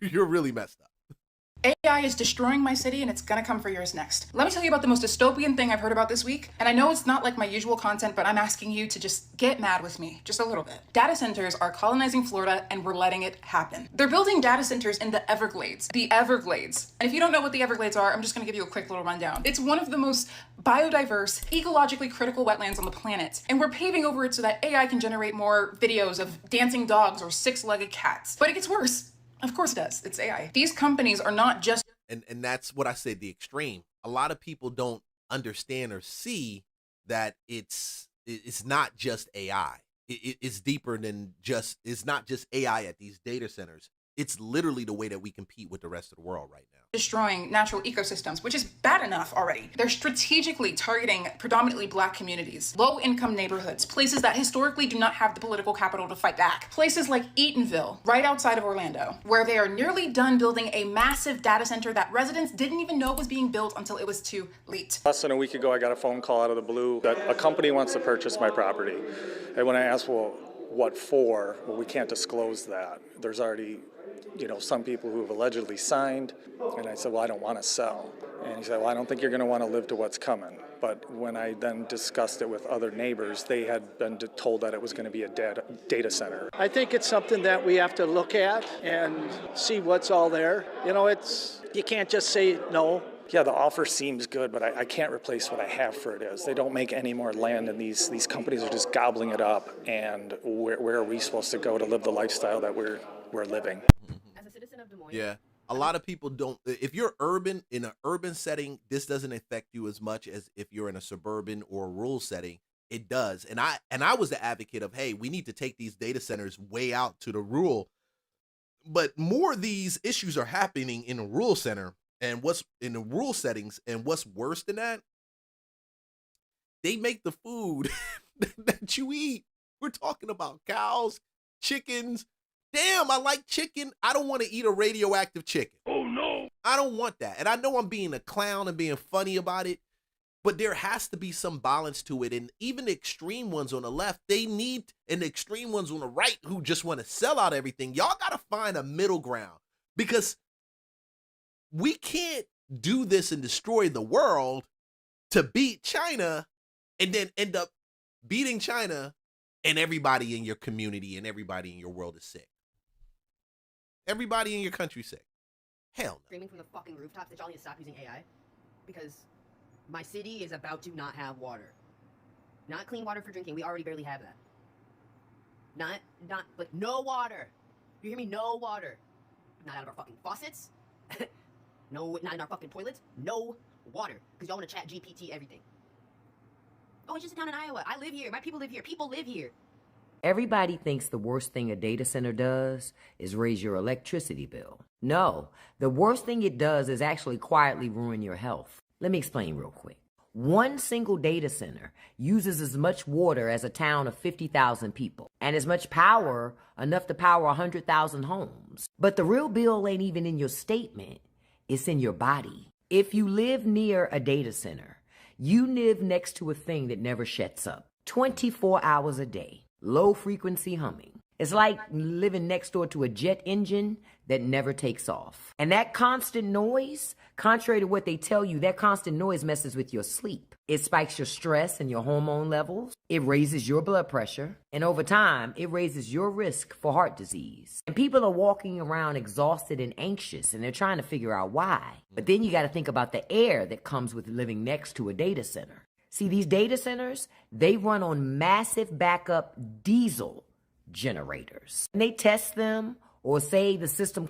you're really messed up. AI is destroying my city and it's gonna come for yours next. Let me tell you about the most dystopian thing I've heard about this week. And I know it's not like my usual content, but I'm asking you to just get mad with me, just a little bit. Data centers are colonizing Florida and we're letting it happen. They're building data centers in the Everglades. The Everglades. And if you don't know what the Everglades are, I'm just gonna give you a quick little rundown. It's one of the most biodiverse, ecologically critical wetlands on the planet. And we're paving over it so that AI can generate more videos of dancing dogs or six-legged cats. But it gets worse. Of course it does. It's AI. These companies are not just... And that's what I said, the extreme. A lot of people don't understand or see that it's not just AI. It's deeper than just, it's not just AI at these data centers. It's literally the way that we compete with the rest of the world right now. Destroying natural ecosystems, which is bad enough already. They're strategically targeting predominantly Black communities, low-income neighborhoods, places that historically do not have the political capital to fight back. Places like Eatonville, right outside of Orlando, where they are nearly done building a massive data center that residents didn't even know was being built until it was too late. Less than a week ago, I got a phone call out of the blue that a company wants to purchase my property. And when I asked, well, what for? Well, we can't disclose that. There's already some people who have allegedly signed. And I said, well, I don't want to sell. And he said, well, I don't think you're going to want to live to what's coming. But when I then discussed it with other neighbors, they had been told that it was going to be a data center. I think it's something that we have to look at and see what's all there. You can't just say no. Yeah, the offer seems good, but I can't replace what I have for it is. They don't make any more land, and these companies are just gobbling it up. And where are we supposed to go to live the lifestyle that we're living? As a citizen of Des Moines. Yeah. A lot of people don't, if you're urban, in an urban setting, this doesn't affect you as much as if you're in a suburban or a rural setting. It does. And I was the advocate of, hey, we need to take these data centers way out to the rural. But more of these issues are happening in a rural center and what's in the rural settings. And what's worse than that, they make the food that you eat. We're talking about cows, chickens. Damn, I like chicken. I don't want to eat a radioactive chicken. Oh, no. I don't want that. And I know I'm being a clown and being funny about it, but there has to be some balance to it. And even the extreme ones on the left, they need, and the extreme ones on the right who just want to sell out everything, y'all got to find a middle ground, because we can't do this and destroy the world to beat China and then end up beating China and everybody in your community and everybody in your world is sick. Everybody in your country sick. Hell no. Screaming from the fucking rooftops that y'all need to stop using AI. Because my city is about to not have water. Not clean water for drinking. We already barely have that. But no water. You hear me? No water. Not out of our fucking faucets. No, not in our fucking toilets. No water. Because y'all want to chat GPT everything. Oh, it's just a town in Iowa. I live here. My people live here. People live here. Everybody thinks the worst thing a data center does is raise your electricity bill. No, the worst thing it does is actually quietly ruin your health. Let me explain real quick. One single data center uses as much water as a town of 50,000 people, and as much power, enough to power 100,000 homes. But the real bill ain't even in your statement, it's in your body. If you live near a data center, you live next to a thing that never shuts up, 24 hours a day. Low frequency humming. It's like living next door to a jet engine that never takes off. And that constant noise, contrary to what they tell you, that constant noise messes with your sleep. It spikes your stress and your hormone levels. It raises your blood pressure. And over time, it raises your risk for heart disease. And people are walking around exhausted and anxious, and they're trying to figure out why. But then you got to think about the air that comes with living next to a data center. See, these data centers, they run on massive backup diesel generators. And they test them, or say the system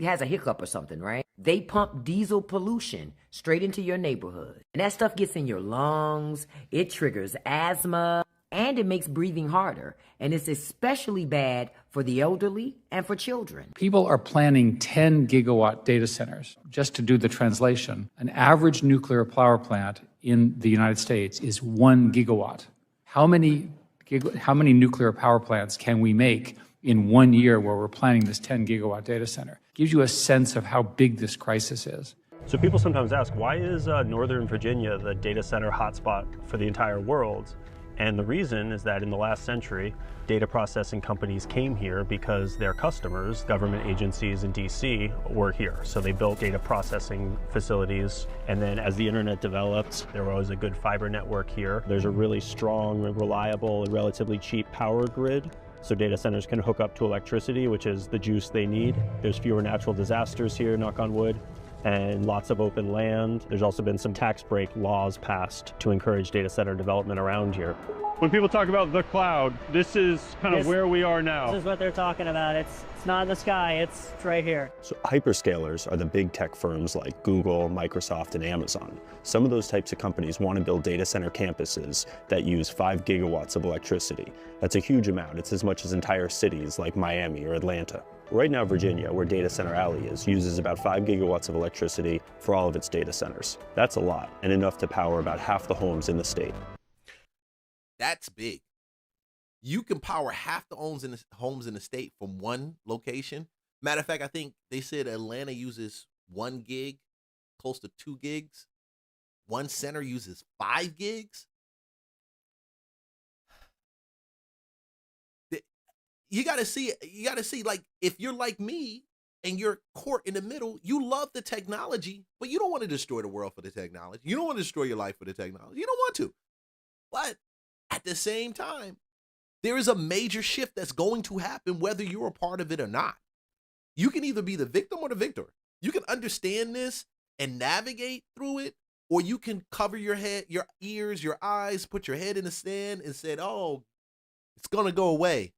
has a hiccup or something, right? They pump diesel pollution straight into your neighborhood. And that stuff gets in your lungs, it triggers asthma, and it makes breathing harder. And it's especially bad for the elderly and for children. People are planning 10 gigawatt data centers. Just to do the translation, an average nuclear power plant in the United States is 1 gigawatt. How many nuclear power plants can we make in 1 year where we're planning this 10 gigawatt data center? Gives you a sense of how big this crisis is. So people sometimes ask, why is Northern Virginia the data center hotspot for the entire world? And the reason is that in the last century, data processing companies came here because their customers, government agencies in DC, were here. So they built data processing facilities. And then as the internet developed, there was a good fiber network here. There's a really strong, reliable, and relatively cheap power grid. So data centers can hook up to electricity, which is the juice they need. There's fewer natural disasters here, knock on wood, and lots of open land. There's also been some tax break laws passed to encourage data center development around here. When people talk about the cloud, this is kind of where we are now. This is what they're talking about. It's not in the sky, it's right here. So hyperscalers are the big tech firms like Google, Microsoft, and Amazon. Some of those types of companies want to build data center campuses that use 5 gigawatts of electricity. That's a huge amount. It's as much as entire cities like Miami or Atlanta. Right now, Virginia, where Data Center Alley is, uses about 5 gigawatts of electricity for all of its data centers. That's a lot, and enough to power about half the homes in the state. That's big. You can power half the homes in the state from one location. Matter of fact, I think they said Atlanta uses 1 gig, close to 2 gigs. One center uses 5 gigs. You gotta see, like, if you're like me and you're caught in the middle, you love the technology, but you don't want to destroy the world for the technology. You don't want to destroy your life for the technology. You don't want to. But at the same time, there is a major shift that's going to happen whether you're a part of it or not. You can either be the victim or the victor. You can understand this and navigate through it, or you can cover your head, your ears, your eyes, put your head in the sand and said, oh, it's going to go away.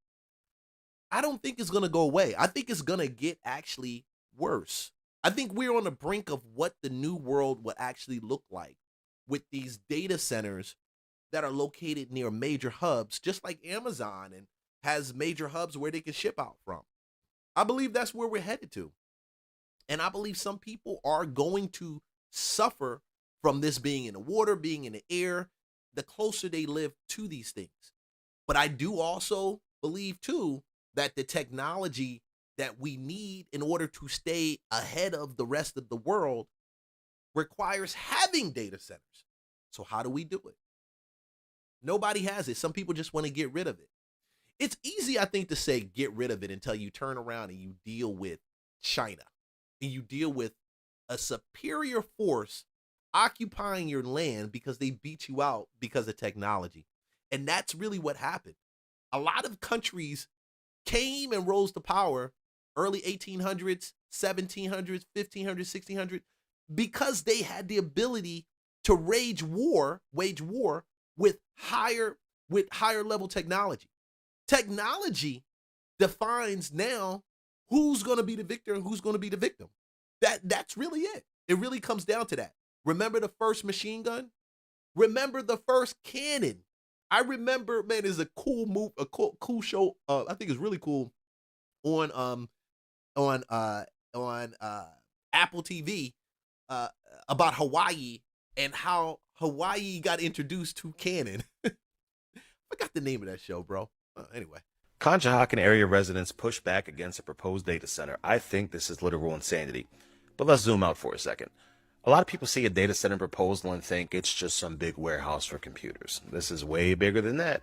I don't think it's going to go away. I think it's going to get actually worse. I think we're on the brink of what the new world will actually look like with these data centers that are located near major hubs, just like Amazon and has major hubs where they can ship out from. I believe that's where we're headed to. And I believe some people are going to suffer from this being in the water, being in the air, the closer they live to these things. But I do also believe too that the technology that we need in order to stay ahead of the rest of the world requires having data centers. So how do we do it? Nobody has it. Some people just want to get rid of it. It's easy, I think, to say get rid of it until you turn around and you deal with China and you deal with a superior force occupying your land because they beat you out because of technology. And that's really what happened. A lot of countries came and rose to power early 1800s, 1700s, 1500s, 1600s, because they had the ability to wage war with higher level technology. Technology defines now who's going to be the victor and who's going to be the victim. That's really it. It really comes down to that. Remember the first machine gun? Remember the first cannon? I remember, man, there's a cool move, a cool show. I think it's really cool on Apple TV about Hawaii and how Hawaii got introduced to cannon. Forgot the name of that show, bro. Anyway. Conshohocken area residents push back against a proposed data center. I think this is literal insanity. But let's zoom out for a second. A lot of people see a data center proposal and think it's just some big warehouse for computers. This is way bigger than that.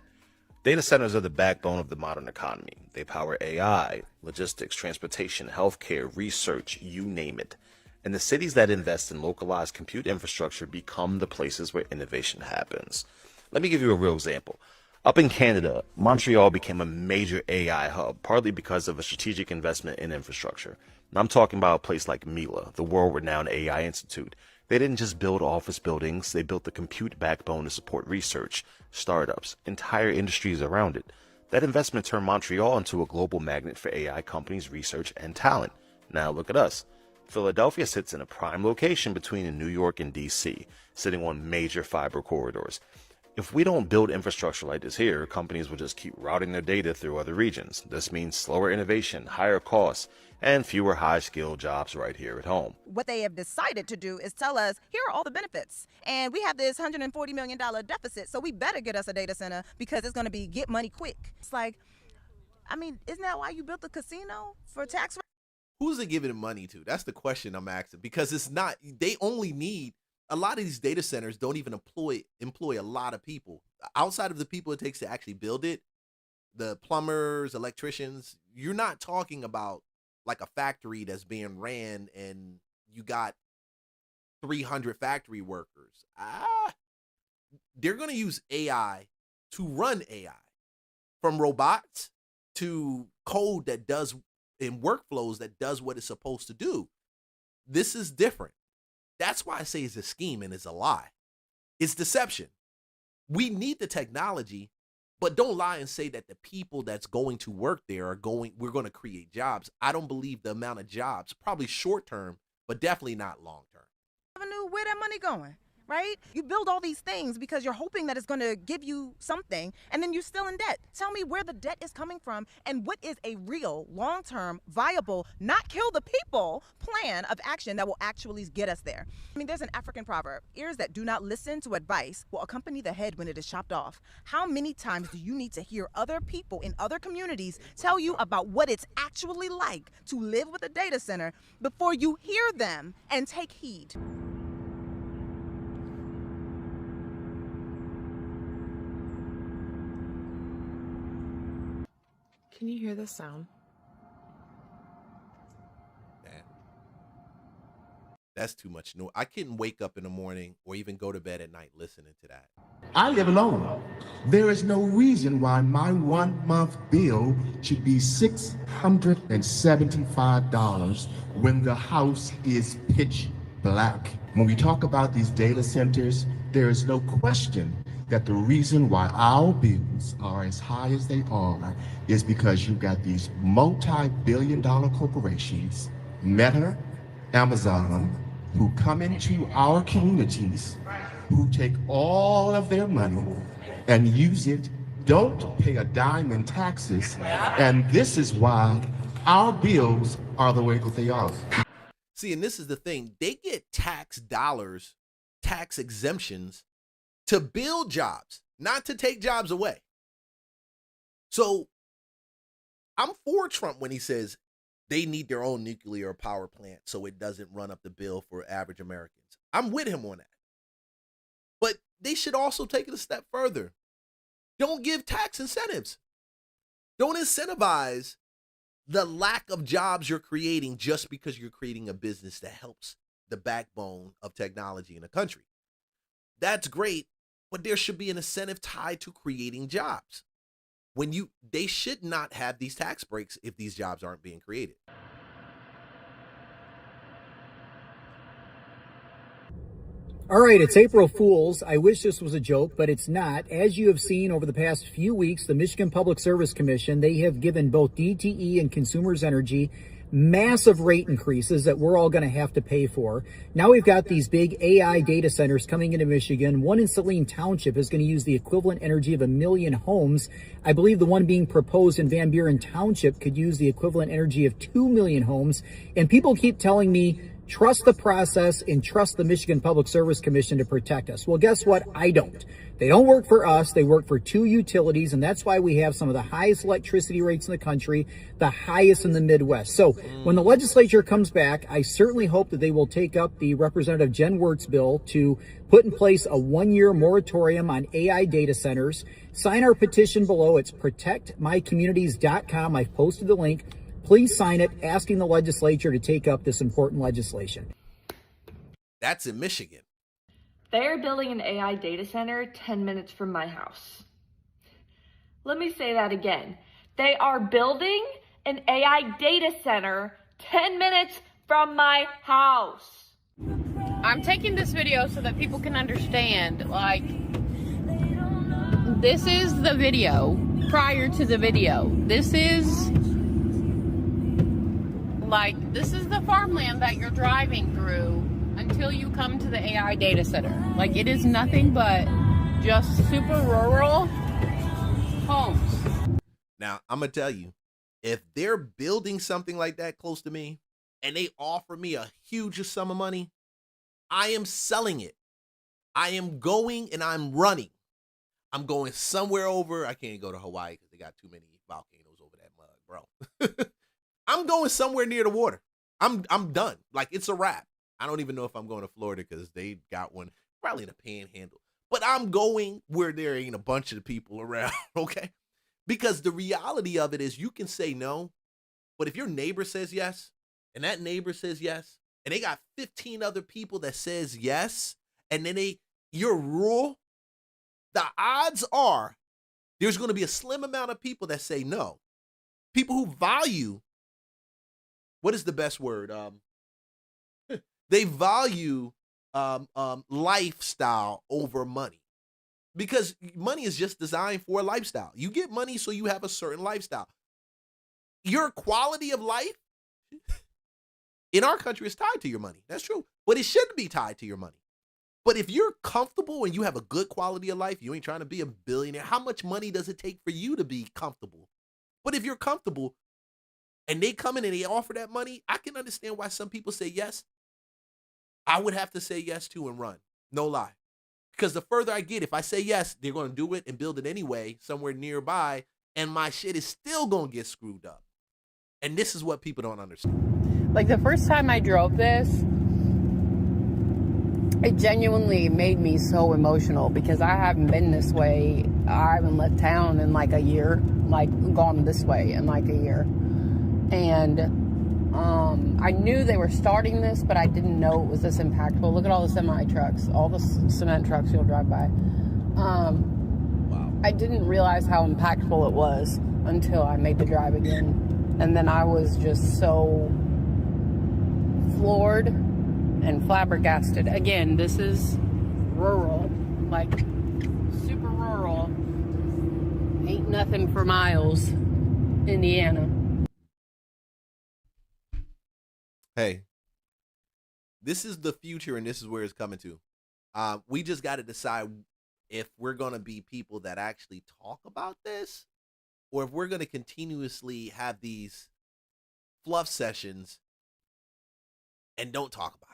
Data centers are the backbone of the modern economy. They power AI, logistics, transportation, healthcare, research, you name it. And the cities that invest in localized compute infrastructure become the places where innovation happens. Let me give you a real example. Up in Canada, Montreal became a major AI hub, partly because of a strategic investment in infrastructure. And I'm talking about a place like Mila, the world-renowned AI institute. They didn't just build office buildings, they built the compute backbone to support research, startups, entire industries around it. That investment turned Montreal into a global magnet for AI companies, research, and talent. Now look at us. Philadelphia sits in a prime location between New York and DC, sitting on major fiber corridors. If we don't build infrastructure like this here, companies will just keep routing their data through other regions. This means slower innovation, higher costs, and fewer high-skilled jobs right here at home. What they have decided to do is tell us, here are all the benefits. And we have this $140 million deficit, so we better get us a data center because it's going to be get money quick. It's like, I mean, isn't that why you built the casino? For tax? Who's it giving money to? That's the question I'm asking, because it's not, they only need a lot of these data centers don't even employ a lot of people outside of the people it takes to actually build it. The plumbers, electricians. You're not talking about like a factory that's being ran and you got 300 factory workers. They're going to use AI to run AI, from robots to code that does in workflows that does what it's supposed to do. This is different. That's why I say it's a scheme and it's a lie. It's deception. We need the technology, but don't lie and say that the people that's going to work there we're going to create jobs. I don't believe the amount of jobs, probably short term, but definitely not long term. Revenue, where that money going, right? You build all these things because you're hoping that it's going to give you something, and then you're still in debt. Tell me where the debt is coming from and what is a real, long-term, viable, not kill the people plan of action that will actually get us there. I mean, there's an African proverb, ears that do not listen to advice will accompany the head when it is chopped off. How many times do you need to hear other people in other communities tell you about what it's actually like to live with a data center before you hear them and take heed? Can you hear this sound? That's too much noise. I couldn't wake up in the morning or even go to bed at night listening to that. I live alone. There is no reason why my 1 month bill should be $675 when the house is pitch black. When we talk about these data centers, there is no question that the reason why our bills are as high as they are is because you've got these multi-billion-dollar corporations, Meta, Amazon, who come into our communities, who take all of their money and use it, don't pay a dime in taxes, and this is why our bills are the way that they are. See, and this is the thing. They get tax dollars, tax exemptions to build jobs, not to take jobs away. So I'm for Trump when he says they need their own nuclear power plant so it doesn't run up the bill for average Americans. I'm with him on that. But they should also take it a step further. Don't give tax incentives. Don't incentivize the lack of jobs you're creating just because you're creating a business that helps the backbone of technology in a country. That's great, but there should be an incentive tied to creating jobs. They should not have these tax breaks if these jobs aren't being created. All right, it's April Fool's. I wish this was a joke, but it's not. As you have seen over the past few weeks, the Michigan Public Service Commission, they have given both DTE and Consumers Energy massive rate increases that we're all going to have to pay for. Now we've got these big AI data centers coming into Michigan. One in Saline Township is going to use the equivalent energy of 1 million homes. I believe the one being proposed in Van Buren Township could use the equivalent energy of 2 million homes. And people keep telling me, trust the process and trust the Michigan Public Service Commission to protect us. Well, guess what? I don't. They don't work for us. They work for two utilities, and that's why we have some of the highest electricity rates in the country, the highest in the Midwest. So when the legislature comes back, I certainly hope that they will take up the Representative Jen Wert's bill to put in place a 1-year moratorium on AI data centers. Sign our petition below. It's protectmycommunities.com. I've posted the link. Please sign it, asking the legislature to take up this important legislation. That's in Michigan. They are building an AI data center 10 minutes from my house. Let me say that again. They are building an AI data center 10 minutes from my house. I'm taking this video so that people can understand, like, this is the video prior to the video. This is the farmland that you're driving through until you come to the AI data center. Like, it is nothing but just super rural homes. Now, I'm going to tell you, if they're building something like that close to me and they offer me a huge sum of money, I am selling it. I am going and I'm running. I'm going somewhere over. I can't go to Hawaii because they got too many volcanoes over that mug, bro. I'm going somewhere near the water. I'm done. Like, it's a wrap. I don't even know if I'm going to Florida because they got one probably in a panhandle. But I'm going where there ain't a bunch of people around, okay? Because the reality of it is you can say no, but if your neighbor says yes, and that neighbor says yes, and they got 15 other people that says yes, and then you're rural, the odds are there's going to be a slim amount of people that say no. People who value, what is the best word? They value lifestyle over money, because money is just designed for a lifestyle. You get money so you have a certain lifestyle. Your quality of life in our country is tied to your money. That's true, but it shouldn't be tied to your money. But if you're comfortable and you have a good quality of life, you ain't trying to be a billionaire. How much money does it take for you to be comfortable? But if you're comfortable and they come in and they offer that money, I can understand why some people say yes. I would have to say yes to and run. No lie. Because the further I get, if I say yes, they're going to do it and build it anyway somewhere nearby, and my shit is still going to get screwed up. And this is what people don't understand. Like the first time I drove this, it genuinely made me so emotional because I haven't been this way. I haven't left town in like a year, like gone this way in like a year. And I knew they were starting this, but I didn't know it was this impactful. Look at all the semi trucks, all the cement trucks you'll drive by. Wow. I didn't realize how impactful it was until I made the drive again. And then I was just so floored and flabbergasted. Again, this is rural, like super rural. Ain't nothing for miles, Indiana. Hey, this is the future and this is where it's coming to. We just got to decide if we're going to be people that actually talk about this, or if we're going to continuously have these fluff sessions and don't talk about